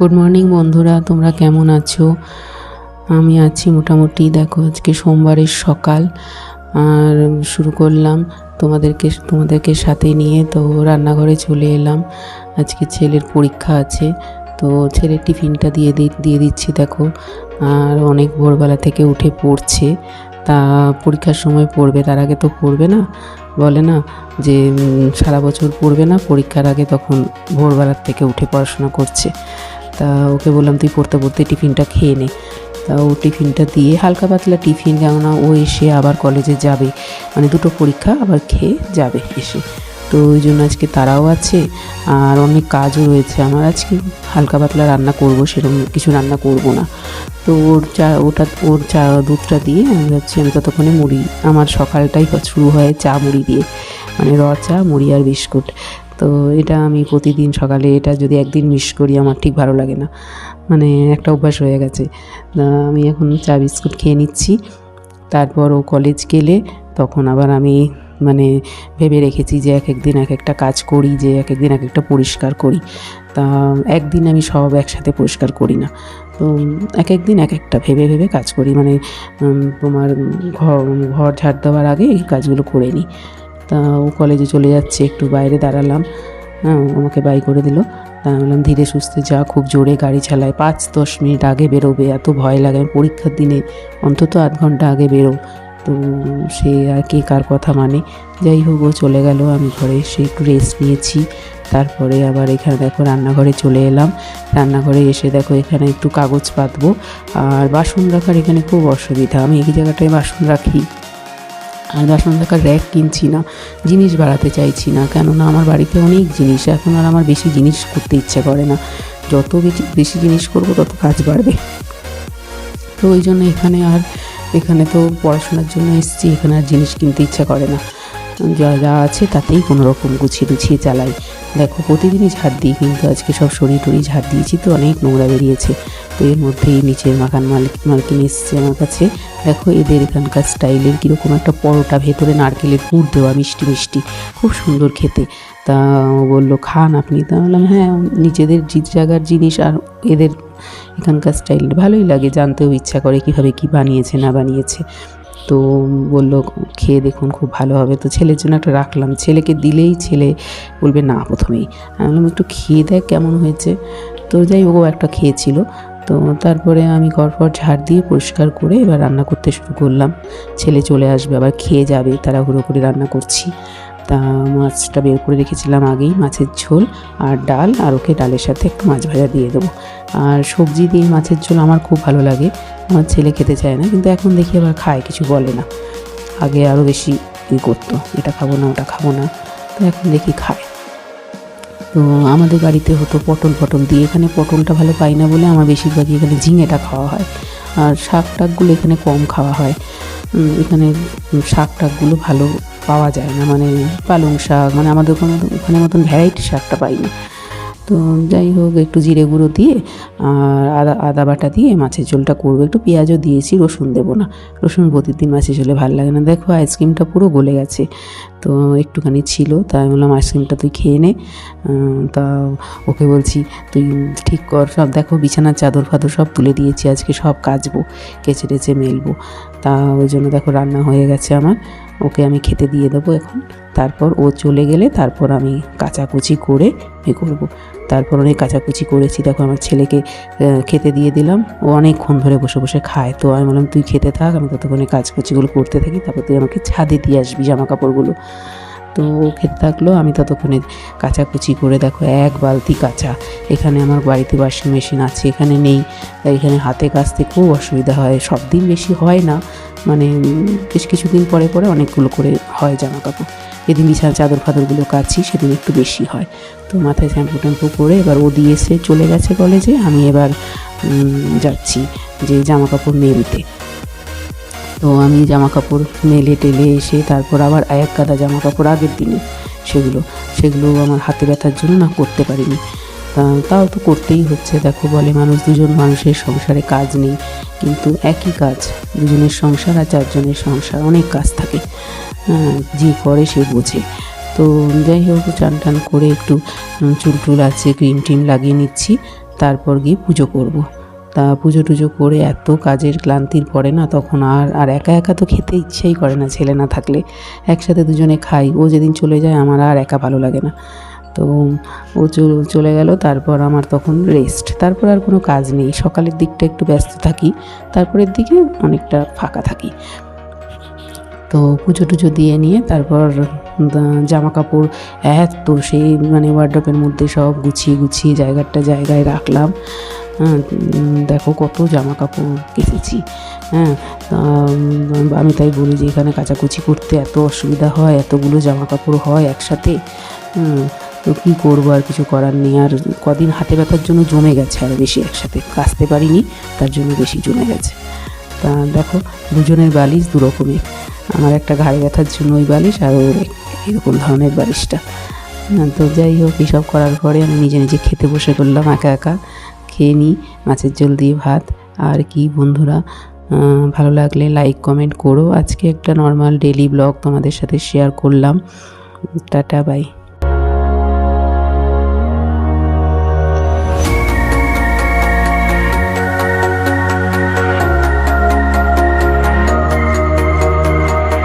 Good morning বন্ধুরা, তোমরা কেমন আছো? আমি আছি মোটামুটি। দেখো আজকে সোমবারের সকাল আর শুরু করলাম তোমাদেরকে সাথে নিয়ে। তো রান্নাঘরে চলে এলাম। আজকে ছেলের পরীক্ষা আছে, তো ছেলের টিফিনটা দিয়ে দিচ্ছি। দেখো, আর অনেক ভোরবেলা থেকে উঠে পড়ছে। তা পরীক্ষার সময় পড়বে, তার আগে তো পড়বে না। বলে না যে সারা বছর পড়বে না, পরীক্ষার আগে তখন ভোরবেলার থেকে উঠে পড়াশোনা করছে। তা ওকে বললাম তুই পড়তে পড়তে টিফিনটা খেয়ে নে। তা ও টিফিনটা দিয়ে, হালকা পাতলা টিফিন, কেননা ও এসে আবার কলেজে যাবে, মানে দুটো পরীক্ষা আবার খেয়ে যাবে এসে। তো ওই জন্য আজকে তারাও আছে আর অনেক কাজও রয়েছে আমার। আজকে হালকা পাতলা রান্না করব, সেরকম কিছু রান্না করব না। তো ওর চা দুধটা দিয়ে আমি ভাবছি আমি ততক্ষণে মুড়ি, আমার সকালটাই শুরু হয় চা মুড়ি দিয়ে, মানে র চা, মুড়ি আর বিস্কুট। তো এটা আমি প্রতিদিন সকালে, এটা যদি একদিন মিস করি আমার ঠিক ভালো লাগে না, মানে একটা অভ্যাস হয়ে গেছে। আমি এখন চা বিস্কুট খেয়ে নিচ্ছি। তারপর ও কলেজ গেলে তখন আবার আমি মানে ভেবে রেখেছি যে এক একদিন এক একটা কাজ করি, যে এক একদিন এক একটা পরিষ্কার করি। তা একদিন আমি সব একসাথে পরিষ্কার করি না, তো এক একদিন এক একটা ভেবে ভেবে কাজ করি। মানে তোমার ঘর ঝাড় দেওয়ার আগে এই কাজগুলো করে নিই। তা ও কলেজে চলে যাচ্ছে, একটু বাইরে দাঁড়ালাম। আমাকে বাই করে দিল। তা আমি বললাম ধীরে সুস্থে যা, খুব জোরে গাড়ি চালায়, 5-10 মিনিট আগে বেরোবে, এত ভয় লাগে। আমি পরীক্ষার দিনে অন্তত 8 ঘন্টা আগে বেরো। তো সে আর কে কার কথা মানে। যাই হোক, ও চলে গেল। আমি ঘরে এসে একটু রেস্ট নিয়েছি। তারপরে আবার এখানে দেখো রান্নাঘরে চলে এলাম। রান্নাঘরে এসে দেখো এখানে একটু কাগজ পাতবো। আর বাসন রাখার এখানে খুব অসুবিধা, আমি এই জায়গাটায় বাসন রাখি। আর বাসন রাখার র্যাক কিনছি না, জিনিস বাড়াতে চাইছি না, কেননা আমার বাড়িতে অনেক জিনিস। এখন আর আমার বেশি জিনিস করতে ইচ্ছে করে না। যত বেশি জিনিস করব তত কাজ বাড়বে। তো ওই জন্য এখানে তো পড়াশোনার জন্য এসেছি, এখানে আর জিনিস কিনতে ইচ্ছা করে না। যা আছে তাতেই কোনো রকম গুছিয়ে চালাই। দেখো প্রতিদিনই ঝাড় দিই, কিন্তু আজকে সব টরি ঝাড় দিয়েছি, তো অনেক নোংরা বেরিয়েছে। তো এর মধ্যেই নিচের মালকিন এসছে আমার কাছে। দেখো এদের এখানকার স্টাইলের কীরকম একটা পরোটা, ভেতরে নারকেলের পুর দেওয়া, মিষ্টি মিষ্টি, খুব সুন্দর খেতে। তা বললো খান আপনি। তা বললাম হ্যাঁ, নিজেদের জায়গার জিনিস আর এদের এখানকার স্টাইল ভালোই লাগে, জানতেও ইচ্ছা করে কীভাবে কী বানিয়েছে না বানিয়েছে। তো বললো খেয়ে দেখুন, খুব ভালো হবে। তো ছেলের জন্য একটা রাখলাম, ছেলেকে দিলেই ছেলে বলবে না প্রথমেই। আমি বললাম একটু খেয়ে দেখ কেমন হয়েছে। তো যাই হোক, ও একটা খেয়েছিল। তো তারপরে আমি ঘর ঝাড় দিয়ে পরিষ্কার করে এবার রান্না করতে শুরু করলাম। ছেলে চলে আসবে, আবার খেয়ে যাবে, তাড়াহুড়ো করে রান্না করছি। তা মাছটা বের করে রেখেছিলাম আগেই, মাছের ঝোল আর ডাল, আর ওকে ডালের সাথে একটু মাছ ভাজা দিয়ে দেবো। আর সবজি দিয়ে মাছের ঝোল আমার খুব ভালো লাগে। আমার ছেলে খেতে চায় না, কিন্তু এখন দেখি আবার খায়, কিছু বলে না। আগে আরও বেশি করতো, এটা খাবো না ওটা খাবো না, তো এখন দেখি খায়। তো আমাদের বাড়িতে হতো পটল দিয়ে, এখানে পটলটা ভালো পাই না বলে আমার বেশিরভাগই এখানে ঝিঙেটা খাওয়া হয়। আর শাকটাকগুলো এখানে কম খাওয়া হয়। এখানে শাকটাকগুলো ভালো পাওয়া যায় না, মানে পালং শাক, মানে আমাদের ওখানে মতন ভ্যারাইটি শাকটা পাই না। তো যাই হোক, একটু জিরে গুঁড়ো দিয়ে আর আদা বাটা দিয়ে মাছের ঝোলটা করবো। একটু পেঁয়াজও দিয়েছি, রসুন দেবো না, রসুন প্রতিদিন মাছের ঝোলে ভালো লাগে না। দেখো আইসক্রিমটা পুরো গলে গেছে, তো একটুখানি ছিল, তাই আমি বললাম আইসক্রিমটা তুই খেয়ে নে। তা ওকে বলছি তুই ঠিক কর সব। দেখো বিছানার চাদর ফাদর সব তুলে দিয়েছি, আজকে সব কাচবো, কেচে টেচে মেলবো। তা ওই জন্য দেখো রান্না হয়ে গেছে আমার, ওকে আমি খেতে দিয়ে দেবো এখন। তারপর ও চলে গেলে তারপর আমি কাচাকুচি করে করবো। তারপর অনেক কাচাকুচি করেছি। দেখো আমার ছেলেকে খেতে দিয়ে দিলাম, ও অনেকক্ষণ ধরে বসে বসে খায়। তো আমি বললাম তুই খেতে থাক, আমি ততক্ষণে কাজকুচিগুলো করতে থাকি, তারপর তুই আমাকে ছাদে দিয়ে আসবি জামা কাপড়গুলো। তো ও খেতে থাকলো, আমি ততক্ষণে কাচাকুচি করে। দেখো 1 বালতি কাচা। এখানে আমার বাড়িতে ওয়াশিং মেশিন আছে, এখানে নেই, তাই এখানে হাতে কাচতে খুব অসুবিধা হয়। সব দিন বেশি হয় না, মানে বেশ কিছুদিন পরে পরে অনেকগুলো করে হয় জামা কাপড়। যেদিন বিছানা চাদর ফাদরগুলো কাচি সেদিন একটু বেশি হয়। তো মাথায় শ্যাম্পু ট্যাম্পু করে এবার ও দিয়ে এসে চলে গেছে কলেজে, আমি এবার যাচ্ছি যে জামা কাপড় মেলতে। তো আমি জামা কাপড় মেলে টেলে এসে তারপর আবার এক গাদা জামা কাপড় আগের দিনে, সেগুলো আমার হাতে ব্যথার জন্য না করতে পারিনি। তাও তো করতেই হচ্ছে। দেখো বলে মানুষ, দুজন মানুষের সংসারে কাজ নেই, কিন্তু একই কাজ, দুজনের সংসার আর 4 জনের সংসার, অনেক কাজ থাকে। যে করে সে বোঝে। তো যাই হোক, চান টান করে একটু চুল টুল আছে ক্রিম টিম লাগিয়ে নিচ্ছি। তারপর গিয়ে পুজো করব। তা পুজো টুজো করে এত কাজের ক্লান্তির পরে না তখন আর একা একা তো খেতে ইচ্ছেই করে না, ছেলে না থাকলে। একসাথে দুজনে খাই, ও যেদিন চলে যায় আমার আর একা ভালো লাগে না। তো ও চলে গেল, তারপর আমার তখন রেস্ট, তারপর আর কোনো কাজ নেই। সকালের দিকটা একটু ব্যস্ত থাকি, তারপরের দিকে অনেকটা ফাঁকা থাকি। তো পুজো টুজো দিয়ে নিয়ে তারপর জামা কাপড় এত সেই মানে ওয়ার্ড্রপের মধ্যে সব গুছিয়ে গুছিয়ে জায়গায় রাখলাম। হ্যাঁ, দেখো কত জামা কাপড় কেচেছি। হ্যাঁ, আমি তাই বলি যে এখানে কাচাকুচি করতে এত অসুবিধা হয়, এতগুলো জামা কাপড় হয় একসাথে। তো কী করবো, আর কিছু করার নেই। আর কদিন হাতে ব্যথার জন্য জমে গেছে আরও বেশি, একসাথে কাচতে পারিনি, তার জন্য বেশি জমে গেছে। তা দেখো দুজনের বালিশ দু রকমের, আমার একটা ঘাড়ে ব্যথার জন্য ওই বালিশ, আর ওর এরকম ধরনের বালিশটা। তো যাই হোক, এইসব করার পরে আমি নিজে নিজে খেতে বসে পড়লাম একা একা। খেয়ে নিই মাছের ঝোল দিয়ে ভাত। আর কি বন্ধুরা, ভালো লাগলে লাইক কমেন্ট করো। আজকে একটা নর্মাল ডেইলি ব্লগ তোমাদের সাথে শেয়ার করলাম। Tata, by.